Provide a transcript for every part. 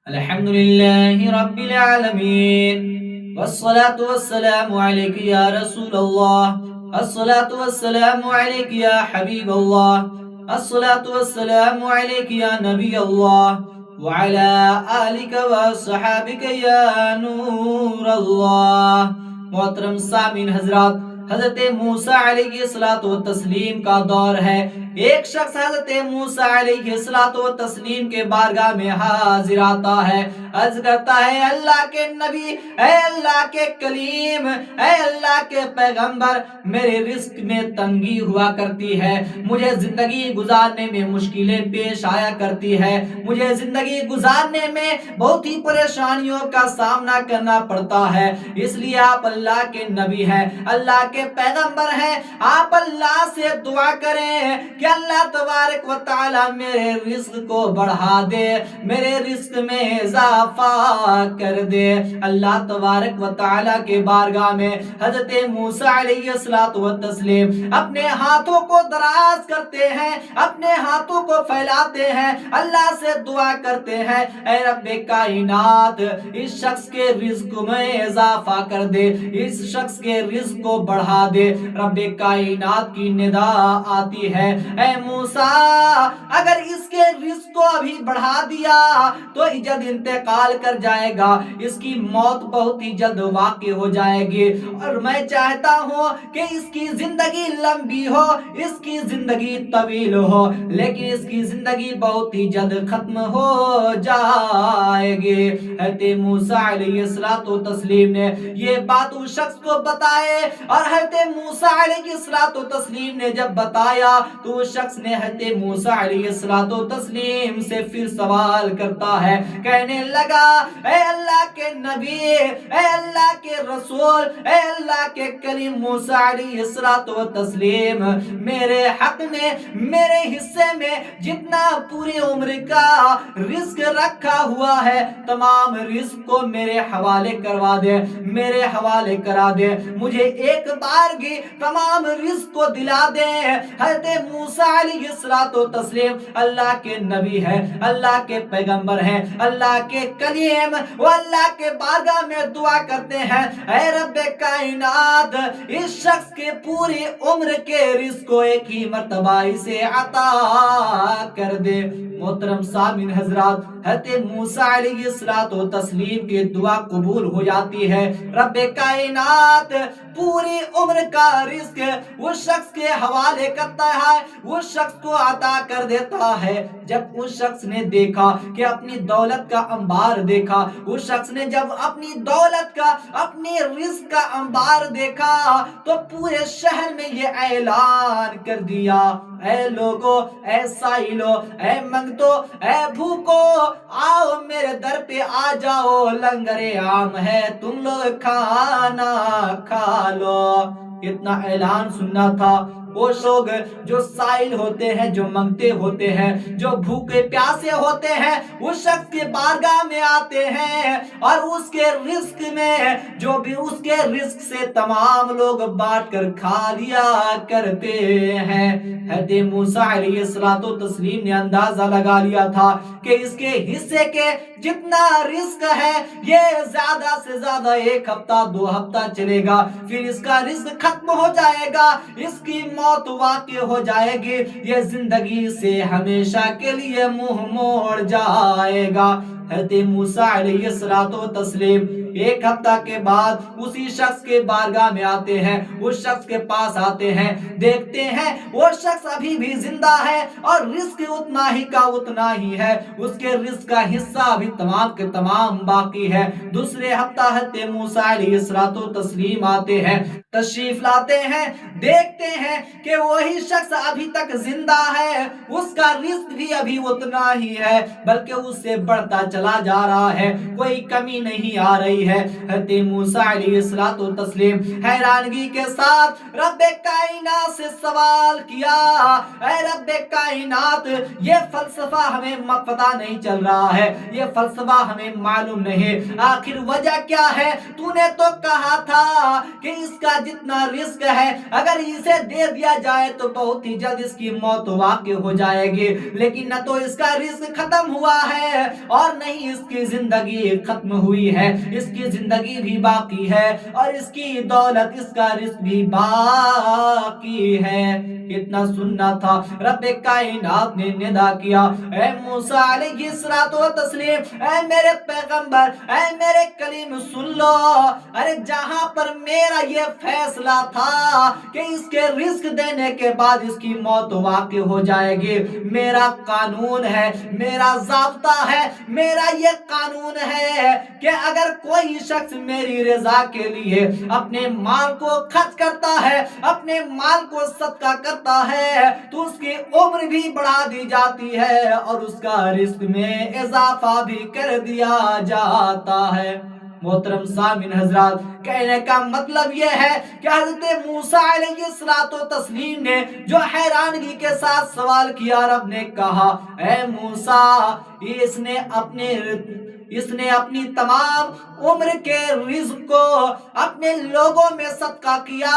الحمد لله رب العالمين والصلاة والسلام عليك يا رسول الله الصلاة والسلام عليك يا حبيب الله الصلاة والسلام عليك يا نبي الله وعلى آلك وصحابك يا نور الله. محترم سامعین حضرات، حضرت موسیٰ علیہ الصلوۃ والتسلیم کا دور ہے. ایک شخص حضرت موسیٰ علیہ الصلوۃ والتسلیم کے بارگاہ میں حاضر آتا ہے، عرض کرتا ہے: اللہ کے نبی، اے اللہ کے کلیم، اے اللہ کے پیغمبر، میرے رزق میں تنگی ہوا کرتی ہے، مجھے زندگی گزارنے میں مشکلیں پیش آیا کرتی ہے، مجھے زندگی گزارنے میں بہت ہی پریشانیوں کا سامنا کرنا پڑتا ہے. اس لیے آپ اللہ کے نبی ہیں، اللہ کے پیغمبر ہیں، آپ اللہ سے دعا کریں کہ اللہ تبارک و تعالی میرے رزق کو بڑھا دے، میرے رزق میں اضافہ کر دے. اللہ تبارک و تعالی کے بارگاہ میں حضرت موسیٰ علیہ الصلوۃ والتسلیم اپنے ہاتھوں کو دراز کرتے ہیں، اپنے ہاتھوں کو پھیلاتے ہیں، اللہ سے دعا کرتے ہیں: اے رب کائنات، اس شخص کے رزق میں اضافہ کر دے، اس شخص کے رزق کو بڑھا دے. رب کائنات کی ندا آتی ہے: اے موسیٰ، اگر اس کے رزق کو ابھی بڑھا دیا تو جلد انتقال کر جائے گا، اس کی موت بہت ہی جلد واقع ہو جائے گی، اور میں چاہتا ہوں کہ اس کی زندگی لمبی ہو، اس کی زندگی طویل ہو، لیکن اس کی زندگی بہت ہی جلد ختم ہو جائے گی. حضرت موسیٰ علیہ السلام نے یہ بات اس شخص کو بتائے، اور حضرت موسیٰ علیہ السلام نے جب بتایا تو اس شخص نے حضرت موسیٰ علیہ السلام سے پھر سوال کرتا ہے، کہنے لگا: اے اللہ کے نبی، اے اللہ کے رسول، اے اللہ کے کلیم موسیٰ علیہ السلام، میرے حق میں، میرے حصے میں جتنا پوری عمر کا رزق رکھا ہوا ہے، تمام رزق کو میرے حوالے کروا دے، میرے حوالے کرا دے، مجھے ایک بار کی تمام رزق کو دلا دے. حضرت موسیٰ علیہ السلام اللہ کے نبی ہے، اللہ کے پیغمبر ہیں، اللہ کے کلیم، وہ اللہ کے بارگاہ میں دعا کرتے ہیں: اے رب کائنات، اس شخص کے پوری عمر کے رزق کو ایک ہی مرتبہ اسے عطا کر دے. محترم سامعین حضرات، حضرت موسیٰ علیہ السلام کی دعا قبول ہو جاتی ہے. رب کائنات پوری عمر کا رزق اس شخص کے حوالے کرتا ہے، اس شخص کو عطا کر دیتا ہے. جب اس شخص نے دیکھا کہ اپنی دولت کا انبار دیکھا، اس شخص نے جب اپنی دولت کا، اپنی رزق کا انبار دیکھا، تو پورے شہر میں یہ اعلان کر دیا: اے لوگو، اے سائلو، اے منگتو، اے بھوکو، آؤ میرے در پہ آ جاؤ، لنگر عام ہے، تم لوگ کھانا کھا لو. اتنا اعلان سننا تھا. وہ لوگ جو سائل ہوتے ہیں، جو منگتے ہوتے ہیں، جو بھوکے پیاسے ہوتے ہیں، اس شخص کے بارگاہ میں آتے ہیں اور اس کے رزق میں جو بھی اس کے رزق سے تمام لوگ بانٹ کر کھا لیا کرتے ہیں. حضرت موسیٰ علیہ السلام نے اندازہ لگا لیا تھا کہ اس کے حصے کے جتنا رزق ہے یہ زیادہ سے زیادہ ایک ہفتہ 2 ہفتہ چلے گا، پھر اس کا رزق ختم ہو جائے گا، اس کی موت واقع ہو جائے گی، یہ زندگی سے ہمیشہ کے لیے منہ موڑ جائے گا. حضرت موسیٰ علیہ السلام 1 ہفتہ کے بعد اسی شخص کے بارگاہ میں آتے ہیں، اس شخص کے پاس آتے ہیں، دیکھتے ہیں وہ شخص ابھی بھی زندہ ہے اور رزق اتنا ہی کا اتنا ہی ہے، اس کے رزق کا حصہ ابھی تمام کے تمام باقی ہے. دوسرے ہفتہ حضرت موسیٰ علیہ السلام آتے ہیں، تشریف لاتے ہیں، دیکھتے ہیں کہ وہی شخص ابھی تک زندہ ہے، اس کا رزق بھی ابھی اتنا ہی ہے، بلکہ اس سے بڑھتا چلا جا رہا ہے، کوئی کمی نہیں آ رہی ہے. حضرت موسیٰ علیہ السلام حیرانگی کے ساتھ رب کائنات سے سوال کیا: اے رب کائنات، یہ فلسفہ ہمیں پتہ نہیں چل رہا ہے، یہ فلسفہ ہمیں معلوم نہیں، آخر وجہ کیا ہے؟ تو نے تو کہا تھا کہ اس کا جتنا رزق ہے اگر اسے دے دیا جائے تو بہت ہی جلد اس کی موت واقع ہو جائے گی، لیکن نہ تو اس کا رزق ختم ہوا ہے اور نہ نہیں اس کی زندگی ختم ہوئی ہے، اس کی زندگی بھی باقی ہے اور اس کی دولت، اس کا رزق بھی باقی ہے۔ اتنا سننا تھا، رب کائنات نے ندا کیا، اے موسیٰ علیہ السلام، اے میرے پیغمبر، اے میرے کلیم سن لو، ارے جہاں پر میرا یہ فیصلہ تھا کہ اس کے رزق دینے کے بعد اس کی موت واقع ہو جائے گی، میرا قانون ہے، میرا ضابطہ ہے، میرا یہ قانون ہے کہ اگر کوئی شخص میری رضا کے لیے اپنے مال کو خرچ کرتا ہے، اپنے مال کو صدقہ کرتا ہے، تو اس کی عمر بھی بڑھا دی جاتی ہے اور اس کا رزق میں اضافہ بھی کر دیا جاتا ہے۔ محترم سامعین حضرات، کہنے کا مطلب یہ ہے کہ حضرت موسیٰ علیہ السلام نے جو حیرانگی کے ساتھ سوال کیا، رب نے کہا اے موسیٰ، اس نے اپنی تمام عمر کے رزق کو اپنے لوگوں میں صدقہ کیا،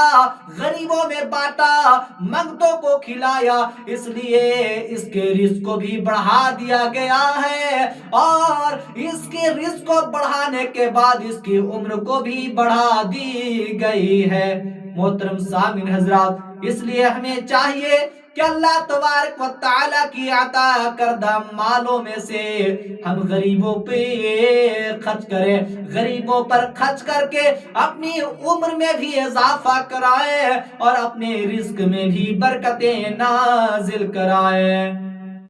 غریبوں میں بانٹا، منگتوں کو کھلایا، اس لیے اس کے رزق کو بھی بڑھا دیا گیا ہے اور اس کے رزق کو بڑھانے کے بعد اس کی عمر کو بھی بڑھا دی گئی ہے۔ محترم سامعین حضرات، اس لیے ہمیں چاہیے کہ اللہ تبارک و تعالیٰ کی عطا کردہ مالوں میں سے ہم غریبوں پہ خرچ کریں، غریبوں پر خرچ کر کے اپنی عمر میں بھی اضافہ کرائیں اور اپنے رزق میں بھی برکتیں نازل کرائیں۔